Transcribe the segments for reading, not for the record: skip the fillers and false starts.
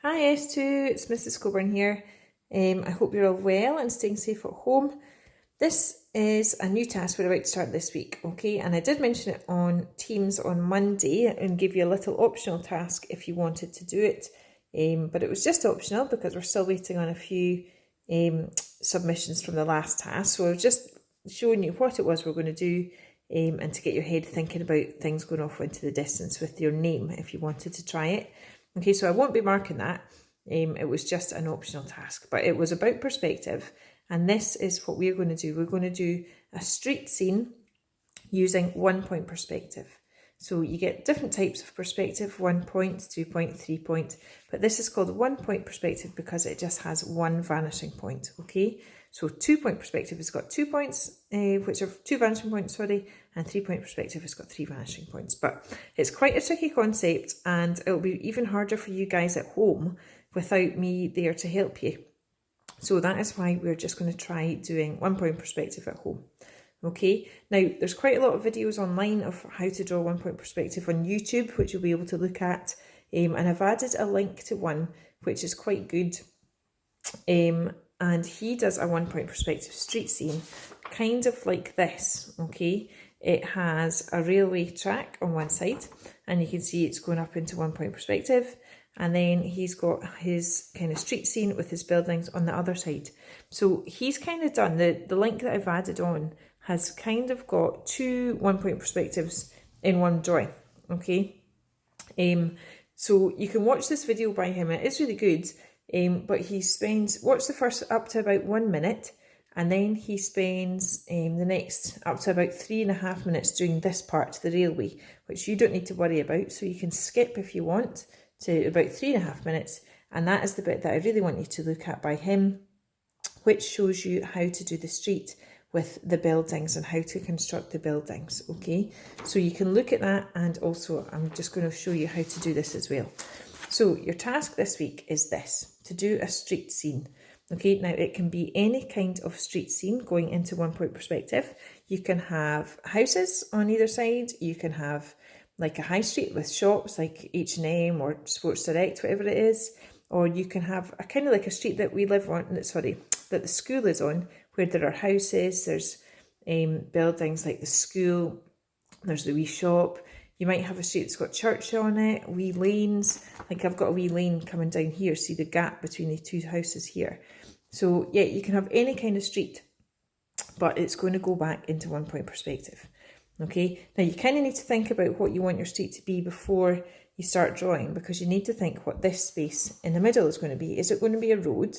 Hi S2, it's Mrs. Coburn here. I hope you're all well and staying safe at home. This is a new task we're about to start this week, okay? And I did mention it on Teams on Monday and give you a little optional task if you wanted to do it. But it was just optional because we're still waiting on a few submissions from the last task. So I was just showing you what it was we're going to do and to get your head thinking about things going off into the distance with your name if you wanted to try it. Okay, so I won't be marking that. It was just an optional task, but it was about perspective. And this is what we're going to do. We're going to do a street scene using 1 point perspective. So you get different types of perspective, 1 point, 2 point, 3 point, but this is called 1 point perspective because it just has one vanishing point, okay? So 2 point perspective has got 2 points, which are 2 vanishing points, and 3 point perspective has got 3 vanishing points. But it's quite a tricky concept and it'll be even harder for you guys at home without me there to help you. So that is why we're just going to try doing 1 point perspective at home. Okay, now there's quite a lot of videos online of how to draw 1 point perspective on YouTube, which you'll be able to look at. And I've added a link to one, which is quite good. And he does a 1 point perspective street scene, kind of like this, okay? It has a railway track on one side, and you can see it's going up into 1 point perspective. And then he's got his kind of street scene with his buildings on the other side. So he's kind of done, the link that I've added on has kind of got 2 1 point perspectives in one drawing, okay? So you can watch this video by him, it is really good, but he spends, watch the first up to about 1 minute, and then he spends the next up to about 3.5 minutes doing this part, the railway, which you don't need to worry about, so you can skip if you want to about 3.5 minutes, and that is the bit that I really want you to look at by him, which shows you how to do the street with the buildings and how to construct the buildings, okay? So you can look at that, and also I'm just going to show you how to do this as well. So your task this week is this, to do a street scene. Okay, now it can be any kind of street scene going into 1 point perspective. You can have houses on either side, you can have like a high street with shops like H&M or Sports Direct, whatever it is, or you can have a kind of like a street that we live on, that the school is on, where there are houses, there's buildings like the school, there's the wee shop. You might have a street that's got church on it, wee lanes, like I've got a wee lane coming down here, see the gap between the two houses here. So yeah, you can have any kind of street, but it's going to go back into 1 point perspective. Okay, now you kind of need to think about what you want your street to be before you start drawing, because you need to think what this space in the middle is going to be. Is it going to be a road,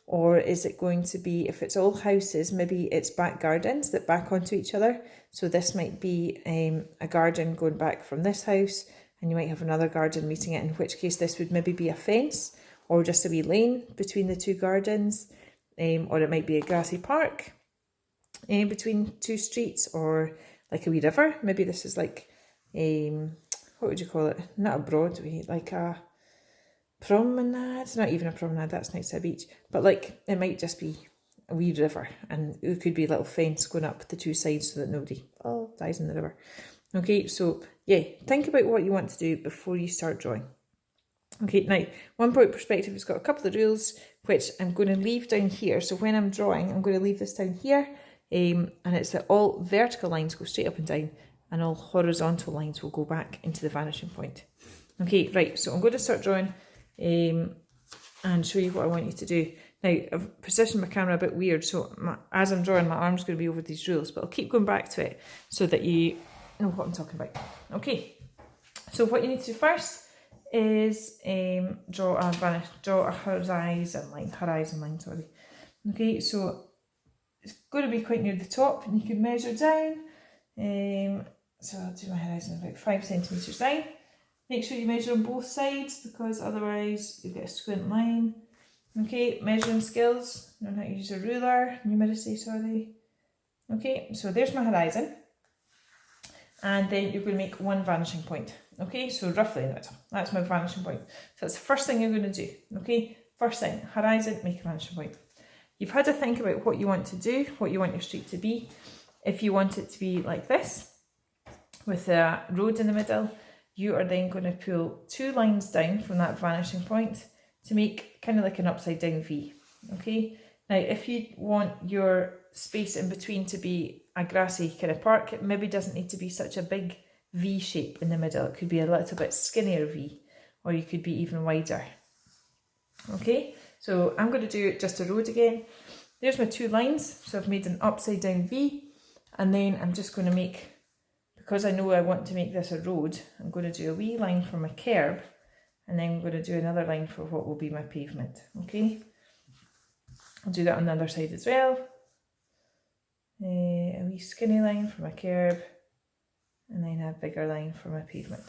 or is it going to be, if it's all houses, maybe it's back gardens that back onto each other? So this might be a garden going back from this house, and you might have another garden meeting it, in which case this would maybe be a fence or just a wee lane between the two gardens, or it might be a grassy park between two streets, or like a wee river. Maybe this is like what would you call it? Not a Broadway, like a promenade. Not even a promenade, that's next to a beach. But like it might just be a wee river, and it could be a little fence going up the two sides so that nobody dies in the river. Okay, so yeah, think about what you want to do before you start drawing. Okay, now 1 point perspective has got a couple of rules which I'm going to leave down here. So when I'm drawing, I'm going to leave this down here. And it's that all vertical lines go straight up and down, and all horizontal lines will go back into the vanishing point. Okay, right, so I'm going to start drawing and show you what I want you to do. Now, I've positioned my camera a bit weird, so as I'm drawing, my arm's going to be over these rules, but I'll keep going back to it so that you know what I'm talking about. Okay, so what you need to do first is draw a horizon line, sorry. Okay, so it's going to be quite near the top, and you can measure down. So I'll do my horizon about 5 centimetres down. Make sure you measure on both sides, because otherwise you get a squint line. Okay, measuring skills, learn how to use a ruler, numeracy, sorry. Okay, so there's my horizon. And then you're going to make 1 vanishing point. Okay, so roughly in the middle. That's my vanishing point. So that's the first thing you're going to do. Okay, first thing, horizon, make a vanishing point. You've had to think about what you want to do, what you want your street to be. If you want it to be like this, with a road in the middle, you are then going to pull 2 lines down from that vanishing point to make kind of like an upside down V. Okay, now if you want your space in between to be a grassy kind of park, it maybe doesn't need to be such a big V shape in the middle. It could be a little bit skinnier V, or you could be even wider. Okay, so I'm going to do just a road again. There's my 2 lines, so I've made an upside down V, and then I'm just going to make, because I know I want to make this a road, I'm going to do a wee line for my curb, and then I'm going to do another line for what will be my pavement. Okay, I'll do that on the other side as well. A wee skinny line for my curb, and then a bigger line for my pavement.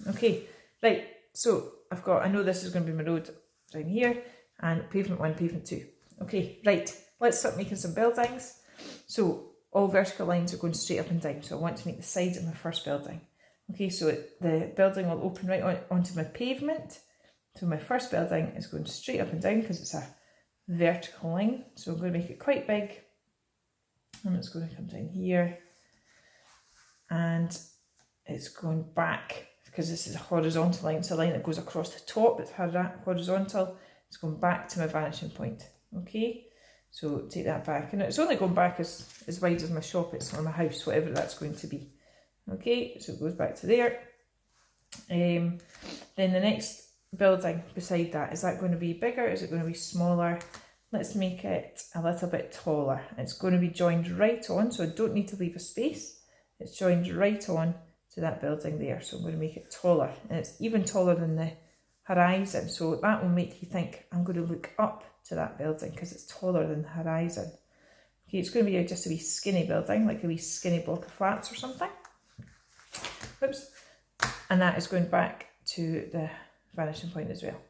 Okay, right, so I know this is going to be my road down here, and pavement 1, pavement 2. Okay, right, let's start making some buildings. So all vertical lines are going straight up and down, so I want to make the sides of my first building. Okay, so the building will open right onto my pavement. So my first building is going straight up and down because it's a vertical line. So I'm going to make it quite big, and it's going to come down here, and it's going back because this is a horizontal line. It's a line that goes across the top. It's horizontal. It's going back to my vanishing point. Okay, so take that back, and it's only going back as wide as my shop is, or my house, whatever that's going to be. Okay, so it goes back to there. Then the next building beside that, is that going to be bigger? Is it going to be smaller? Let's make it a little bit taller. It's going to be joined right on, so I don't need to leave a space. It's joined right on to that building there, so I'm going to make it taller, and it's even taller than the horizon, so that will make you think I'm going to look up to that building because it's taller than the horizon. Okay, it's going to be just a wee skinny building, like a wee skinny block of flats or something. Oops. And that is going back to the vanishing point as well.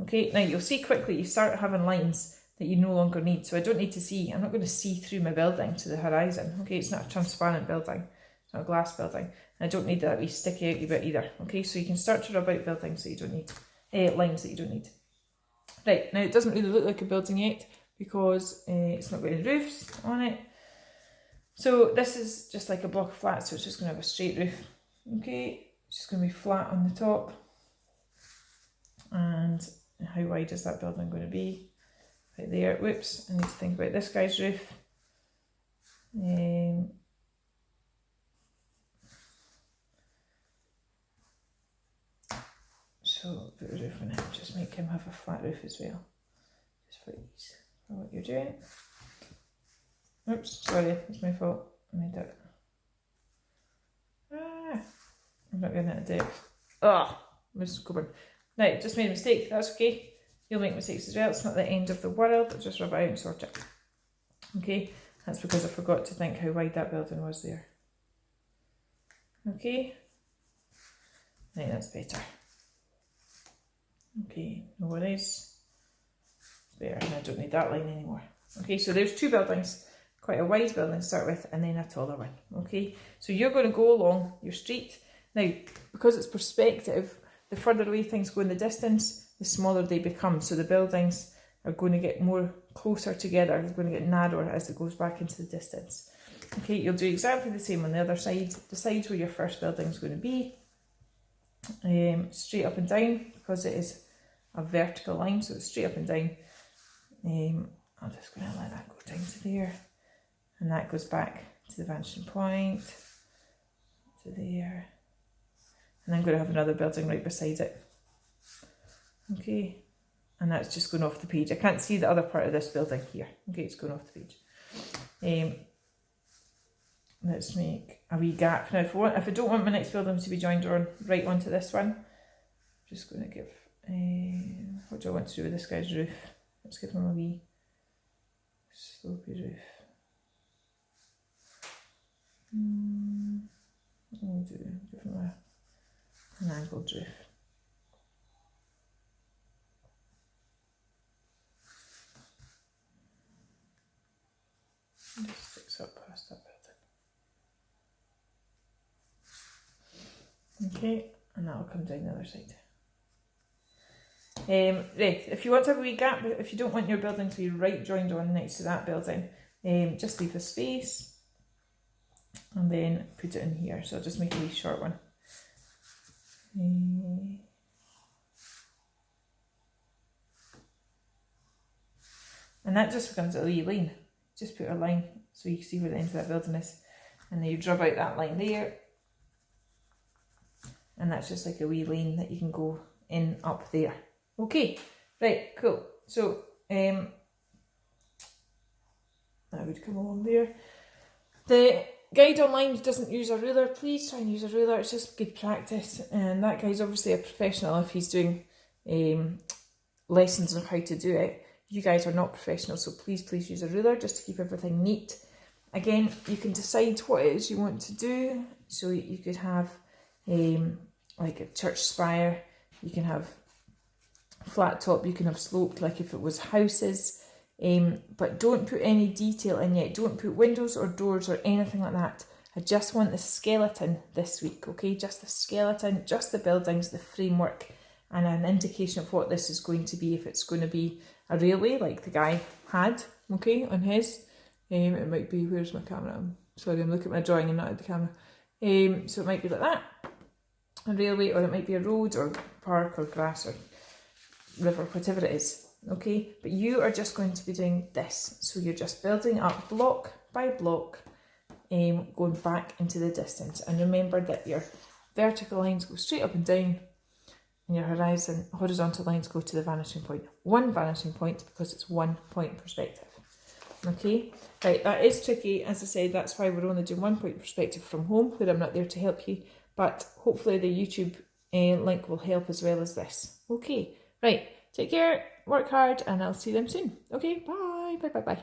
Okay, now you'll see quickly you start having lines that you no longer need. So I don't need to see, I'm not going to see through my building to the horizon. Okay, it's not a transparent building, it's not a glass building. And I don't need that wee sticky outy bit either. Okay, so you can start to rub out buildings that you don't need, lines that you don't need. Right, now it doesn't really look like a building yet because it's not got any roofs on it. So this is just like a block of flats, so it's just going to have a straight roof. Okay, it's just going to be flat on the top. And how wide is that building going to be? Right there. Whoops, I need to think about this guy's roof. So put a roof on it, just make him have a flat roof as well. Just for ease for what you're doing. Oops, sorry, it's my fault. I made that. I'm not getting it to do. Miss Coburn. Now, just made a mistake, that's okay. You'll make mistakes as well, it's not the end of the world, I'll just rub it out and sort it. Okay, that's because I forgot to think how wide that building was there. Okay, right, that's better. Okay, no worries. It's better, and I don't need that line anymore. Okay, so there's 2 buildings, quite a wide building to start with, and then a taller one. Okay, so you're going to go along your street. Now, because it's perspective, the further away things go in the distance, the smaller they become. So the buildings are going to get more closer together, they're going to get narrower as it goes back into the distance. Okay, you'll do exactly the same on the other side. Decide where your first building is going to be. Straight up and down, because it is a vertical line, so it's straight up and down. I'm just going to let that go down to there, and that goes back to the vanishing point, to there, and I'm going to have another building right beside it. Okay, and that's just going off the page. I can't see the other part of this building here. Okay, it's going off the page. Let's make a wee gap. Now, if I don't want my next building to be joined on right onto this one, I'm just going to give, what do I want to do with this guy's roof? Let's give him a wee slopey roof. We'll give him an angled roof. Just sticks up past that building. Okay, and that'll come down the other side. Right, if you want to have a wee gap, if you don't want your building to be right joined on next to that building, just leave a space and then put it in here. So I'll just make a wee short one. And that just becomes a wee line. Just put a line so you can see where the end of that building is. And then you draw out that line there. And that's just like a wee line that you can go in up there. Okay, right, cool. So that would come along there. The guide online doesn't use a ruler. Please try and use a ruler. It's just good practice. And that guy's obviously a professional if he's doing lessons on how to do it. You guys are not professionals, so please use a ruler just to keep everything neat. Again, you can decide what it is you want to do. So you could have like a church spire, you can have flat top, you can have sloped like if it was houses, but don't put any detail in yet. Don't put windows or doors or anything like that. I just want the skeleton this week, okay? Just the skeleton, just the buildings, the framework, and an indication of what this is going to be. If it's going to be a railway like the guy had, okay, on his. It might be, where's my camera? I'm sorry, I'm looking at my drawing and not at the camera. So it might be like that, a railway, or it might be a road or park or grass or river, whatever it is, okay? But you are just going to be doing this. So you're just building up block by block, going back into the distance. And remember that your vertical lines go straight up and down, and your horizontal lines go to the vanishing point. One vanishing point because it's 1 point perspective. Okay, right, that is tricky. As I said, that's why we're only doing 1 point perspective from home, where I'm not there to help you. But hopefully the YouTube link will help as well as this. Okay, right, take care, work hard, and I'll see them soon. Okay, bye.